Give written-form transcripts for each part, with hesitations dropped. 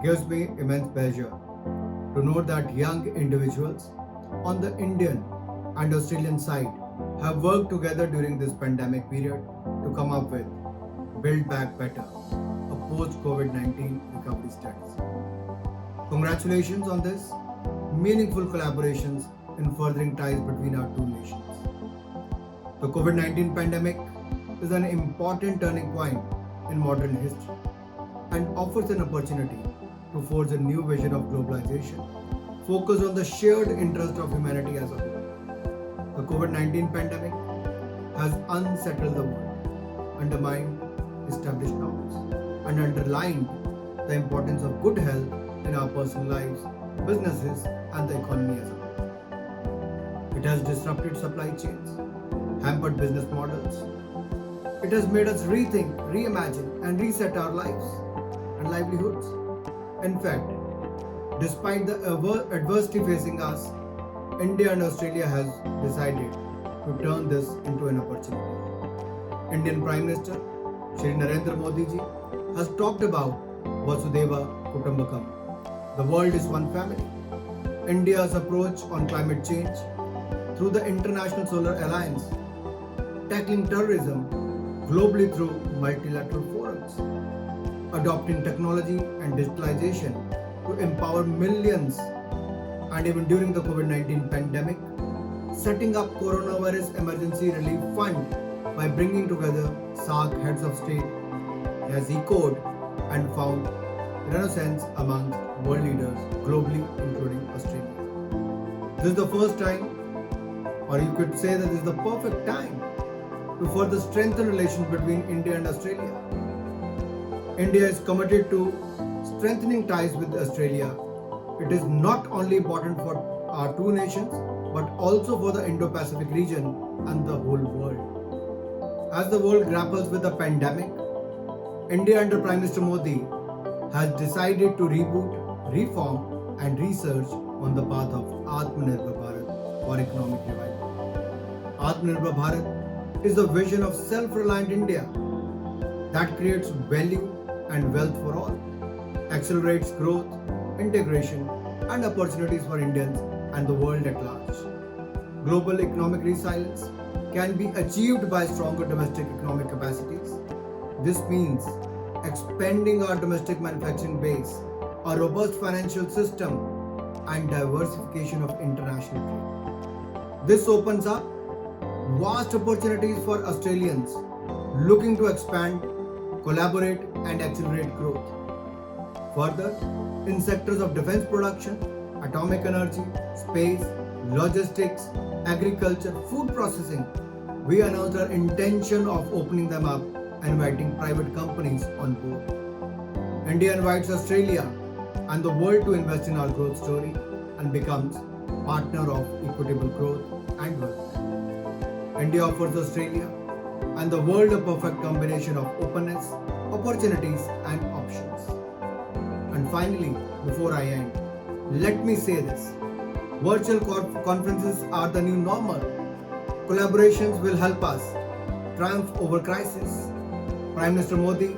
gives me immense pleasure to note that young individuals on the Indian and Australian side have worked together during this pandemic period to come up with Build Back Better, a post-COVID-19 recovery strategy. Congratulations on this meaningful collaborations in furthering ties between our two nations. The COVID-19 pandemic is an important turning point in modern history and offers an opportunity to forge a new vision of globalization focused on the shared interest of humanity as a whole. The COVID-19 pandemic has unsettled the world, undermined established norms, and underlined the importance of good health in our personal lives, businesses, and the economy as a whole. It has disrupted supply chains, hampered business models. It has made us rethink, reimagine, and reset our lives and livelihoods. In fact, despite the adversity facing us, India and Australia has decided to turn this into an opportunity. Indian Prime Minister Shri Narendra Modi ji has talked about Vasudhaiva Kutumbakam. The world is one family. India's approach on climate change through the International Solar Alliance, tackling terrorism globally through multilateral forums, adopting technology and digitalization to empower millions, and even during the COVID-19 pandemic, setting up Coronavirus Emergency Relief Fund by bringing together SAARC heads of state has echoed and found renaissance amongst world leaders globally, including Australia. This is the first time, or you could say that this is the perfect time to further strengthen relations between India and Australia. India is committed to strengthening ties with Australia. It is not only important for our two nations, but also for the Indo-Pacific region and the whole world. As the world grapples with the pandemic, India under Prime Minister Modi has decided to reboot, reform, and research on the path of Atmanirbhar Bharat for economic revival. Atmanirbhar Bharat is the vision of self-reliant India that creates value and wealth for all, accelerates growth, integration, and opportunities for Indians and the world at large. Global economic resilience can be achieved by stronger domestic economic capacities. This means expanding our domestic manufacturing base, a robust financial system, and diversification of international trade. This opens up vast opportunities for Australians looking to expand, collaborate, and accelerate growth. Further, in sectors of defense production, atomic energy, space, logistics, agriculture, food processing, we announced our intention of opening them up and inviting private companies on board. India invites Australia and the world to invest in our growth story and becomes partner of equitable growth and wealth. India offers Australia and the world a perfect combination of openness, opportunities, and options. And finally, before I end, let me say this. Virtual conferences are the new normal. Collaborations will help us triumph over crisis. Prime Minister Modi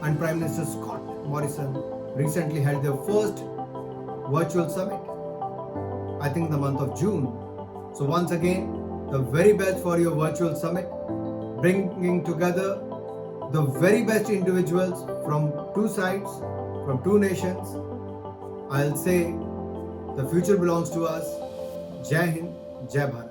and Prime Minister Scott Morrison recently held their first virtual summit, I think in the month of June. So once again, the very best for your virtual summit, bringing together the very best individuals from two sides, from two nations. I'll say the future belongs to us. Jai Hind, Jai Bharat.